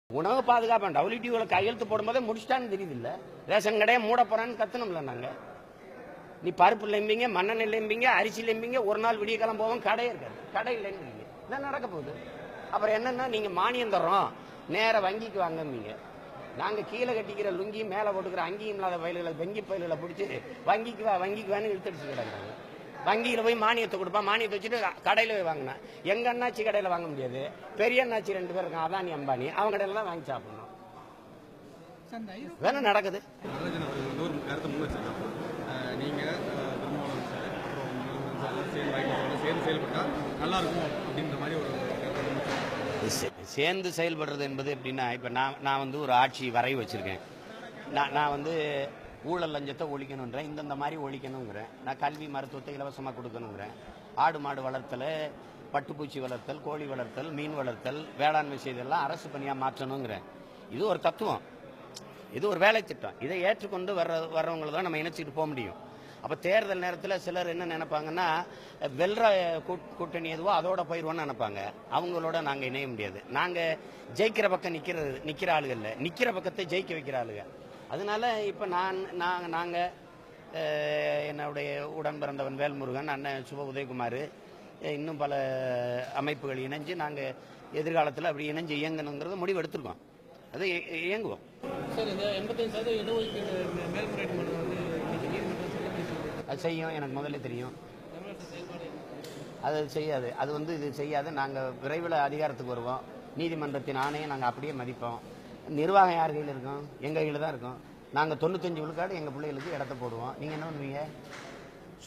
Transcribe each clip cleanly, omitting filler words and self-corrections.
உணவு பாதுகாப்பு WTO கையெழுத்து போடும்போதே முடிச்சிட்டான்னு தெரியுது இல்ல. ரேஷன் கடையை மூட போறான்னு கத்தணும்ல. நாங்க நீ பருப்பு இல்லைம்பீங்க, மண்ணெண்ணெய் இல்லைம்பீங்க, அரிசி இல்லைம்பீங்க, ஒரு நாள் விடிய காலம் போவோம், கடை இருக்காது, கடை இல்லைன்னு இதான் நடக்க போகுது. அப்புறம் என்னன்னா நீங்க மானியம் தர்றோம், நேர வங்கிக்கு வாங்கம்பீங்க. நாங்க கீழே கட்டிக்கிற லுங்கி மேல போட்டுக்கிற அங்கேயும் இல்லாத பயில்களை வங்கி பயில்களை பிடிச்சி வங்கிக்கு வான்னு இழுத்தடிச்சு கிடக்குறாங்க. வங்கியில போய் மானியத்தை கொடுப்பான், மானியத்தை வச்சுட்டு கடையில போய் வாங்கினேன். எங்க அண்ணாச்சி கடையில வாங்க முடியாது, பெரிய அண்ணாச்சி 2 பேர் இருக்கான், அதானி அம்பானி, அவங்க கடையில தான் வாங்கி சாப்பிடணும். வேணா நடக்குது. நீங்க செயல்பட்டா நல்லா இருக்கும் அப்படின்ற மாதிரி ஒரு சேர்ந்து செயல்படுறது என்பது எப்படின்னா, இப்ப நான் வந்து ஒரு ஆட்சி வரைவு வச்சிருக்கேன். நான் வந்து ஊழல் லஞ்சத்தை ஒழிக்கணுங்கிறேன், இந்த மாதிரி ஒழிக்கணுங்கிறேன். நான் கல்வி மருத்துவத்தை இலவசமாக கொடுக்கணுங்கிறேன். ஆடு மாடு வளர்த்தல், பட்டுப்பூச்சி வளர்த்தல், கோழி வளர்த்தல், மீன் வளர்த்தல், வேளாண்மை செய்தெல்லாம் அரசு பணியாக மாற்றணுங்கிறேன். இது ஒரு தத்துவம், இது ஒரு வேலை திட்டம். இதை ஏற்றுக்கொண்டு வர்றவங்களை தான் நம்ம இணைச்சிட்டு போக முடியும். அப்போ தேர்தல் நேரத்தில் சிலர் என்ன நினைப்பாங்கன்னா, வெல்ற கூட்டணி எதுவோ அதோட போயிடுவோன்னு நினைப்பாங்க. அவங்களோட நாங்கள் இணைய முடியாது. நாங்கள் ஜெயிக்கிற பக்கம் நிற்கிற ஆளுகள் இல்லை, நிற்கிற பக்கத்தை ஜெயிக்க வைக்கிற ஆளுங்க. அதனால இப்போ நாங்கள் என்னுடைய உடன் பிறந்தவன் வேல்முருகன், அண்ணன் சுப உதயகுமார், இன்னும் பல அமைப்புகள் இணைஞ்சு நாங்கள் எதிர்காலத்தில் அப்படி இணைஞ்சு இயங்கணுங்கிறத முடிவு எடுத்திருக்கோம். அதை இயங்குவோம். சார், இந்த 85% இடஒதுக்கீடு மேல்முறையீட்டு மனு வந்து அது செய்யும், எனக்கு முதல்ல தெரியும். அது செய்யாது, அது வந்து இது செய்யாது. நாங்கள் விரைவில் அதிகாரத்துக்கு வருவோம். நீதிமன்றத்தின் ஆணையை நாங்கள் அப்படியே மதிப்போம். நிர்வாகம் யார் கையில் இருக்கும்? எங்கள் கையில் தான் இருக்கும். நாங்கள் 95 விழுக்காடு எங்கள் பிள்ளைகளுக்கு இடத்த போடுவோம். நீங்கள் என்ன பண்ணுவீங்க?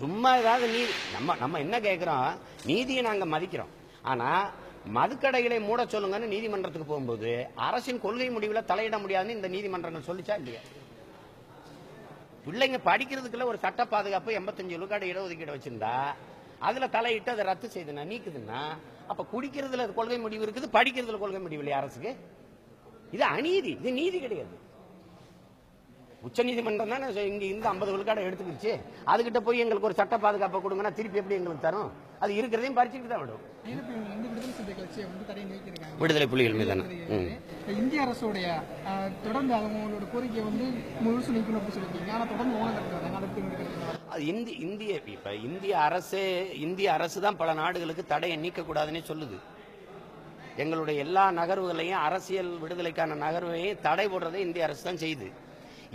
சும்மா ஏதாவது நீதி நம்ம என்ன கேட்குறோம்? நீதியை நாங்கள் மதிக்கிறோம். ஆனால் மதுக்கடைகளை மூட சொல்லுங்கன்னு நீதிமன்றத்துக்கு போகும்போது அரசின் கொள்கை முடிவில் தலையிட முடியாதுன்னு இந்த நீதிமன்றங்கள் சொல்லிச்சா இல்லையா? பிள்ளைங்க படிக்கிறதுக்குள்ள ஒரு சட்ட பாதுகாப்பு 85 விழுக்காடு இடஒதுக்கீடு வச்சிருந்தா அதுல தலையிட்டு அதை ரத்து செய்துனா நீக்குதுன்னா, அப்ப குடிக்கிறதுல கொள்கை முடிவு இருக்குது, படிக்கிறதுல கொள்கை முடிவு இல்லையா அரசுக்கு? இது அநீதி, இது நீதி கிடையாது. உச்ச நீதிமன்றம் தானே இங்க இந்த 50 விழுக்காடை எடுத்துக்கிடுச்சு. அதுகிட்ட போய் எங்களுக்கு ஒரு சட்ட பாதுகாப்பை கொடுங்கன்னா திருப்பி எப்படி எங்களுக்கு தரும்? அது இருக்கிறதையும் பறிச்சுட்டு தான் விடும். விடுதலை புலிகள் மீதான இந்திய அரசுடைய தொடர்ந்து அவங்களோட கோரிக்கை வந்து முழுசு நீக்கணும் அப்படின்னு சொல்லியிருக்கீங்க. ஆனால் தொடர்ந்து இந்திய அரசு தான் பல நாடுகளுக்கு தடையை நீக்கக்கூடாதுன்னே சொல்லுது. எங்களுடைய எல்லா நகர்வுகளையும், அரசியல் விடுதலைக்கான நகர்வையும் தடை போடுறதை இந்திய அரசு தான் செய்யுது.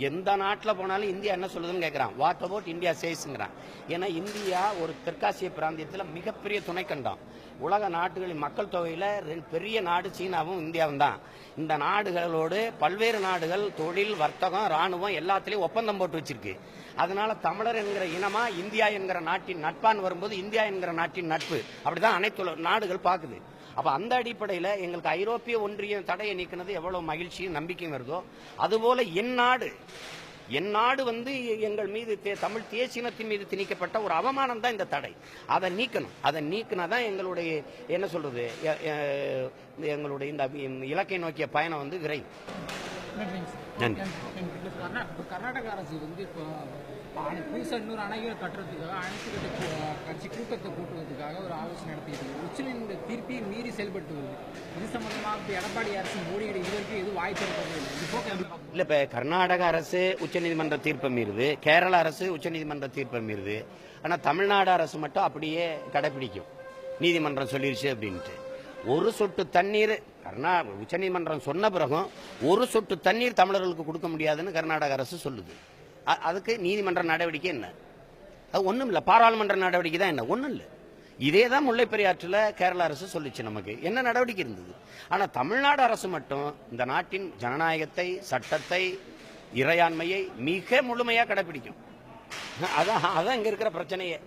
எந்த நாட்டில் போனாலும் இந்தியா என்ன சொல்லுதுன்னு கேட்குறான். வாட் அபவுட் இந்தியா சேஸ்ங்கிறான். ஏன்னா இந்தியா ஒரு தெற்காசிய பிராந்தியத்தில் மிகப்பெரிய துணைக்கண்டம். உலக நாடுகளின் மக்கள் தொகையில் பெரிய நாடு சீனாவும் இந்தியாவும் தான். இந்த நாடுகளோடு பல்வேறு நாடுகள் தொழில், வர்த்தகம், ராணுவம் எல்லாத்திலையும் ஒப்பந்தம் போட்டு வச்சிருக்கு. அதனால தமிழர் என்கிற இனமா இந்தியா என்கிற நாட்டின் நட்பான்னு வரும்போது இந்தியா என்கிற நாட்டின் நட்பு அப்படிதான் அனைத்து நாடுகள் பார்க்குது. அப்ப அந்த அடிப்படையில் எங்களுக்கு ஐரோப்பிய ஒன்றியம் தடையை நீக்கினது எவ்வளவு மகிழ்ச்சியும் நம்பிக்கையும் வருதோ, அதுபோல என் நாடு வந்து எங்கள் மீது தமிழ் தேசியத்தின் மீது திணிக்கப்பட்ட ஒரு அவமானம் தான் இந்த தடை. அதை நீக்கணும். அதை நீக்கினாதான் எங்களுடைய என்ன சொல்றது, எங்களுடைய இந்த இலக்கை நோக்கிய பயணம் வந்து விரைவு. நன்றி. கர்நாடக அரசு வந்து இப்போ புதுசாக இன்னொரு அணைகளை கட்டுறதுக்காக அனைத்து கட்சி கூட்டத்தை கூட்டுவதற்காக ஒரு ஆலோசனை நடத்திட்டு உச்சநீதிமன்ற தீர்ப்பை மீறி செயல்பட்டு வருது. இது சம்பந்தமாக எடப்பாடி அரசு மோடியோட இதுவரைக்கும் எதுவும் வாய்ப்பு இல்லை. இப்போ கர்நாடக அரசு உச்சநீதிமன்ற தீர்ப்பை மீறுது, கேரள அரசு உச்சநீதிமன்ற தீர்ப்பை மீறுது. ஆனால் தமிழ்நாடு அரசு மட்டும் அப்படியே கடைபிடிக்கும், நீதிமன்றம் சொல்லிருச்சு அப்படின்ட்டு. ஒரு சொட்டு தண்ணீர் உச்சநீதிமன்றம் சொன்ன பிறகும் ஒரு சொட்டு தண்ணீர் தமிழர்களுக்கு கொடுக்க முடியாதுன்னு கர்நாடக அரசு சொல்லுது. அதுக்கு நீதிமன்ற நடவடிக்கை என்ன? அது ஒன்றும் இல்லை. பாராளுமன்ற நடவடிக்கை தான் என்ன? ஒன்றும் இல்லை. இதே தான் முல்லை பெரியாற்றில் கேரள அரசு சொல்லிச்சு. நமக்கு என்ன நடவடிக்கை இருந்தது? ஆனால் தமிழ்நாடு அரசு மட்டும் இந்த நாட்டின் ஜனநாயகத்தை, சட்டத்தை, இறையாண்மையை மிக முழுமையாக கடைபிடிக்கும். அதான் இங்க இருக்கிற பிரச்சனையே.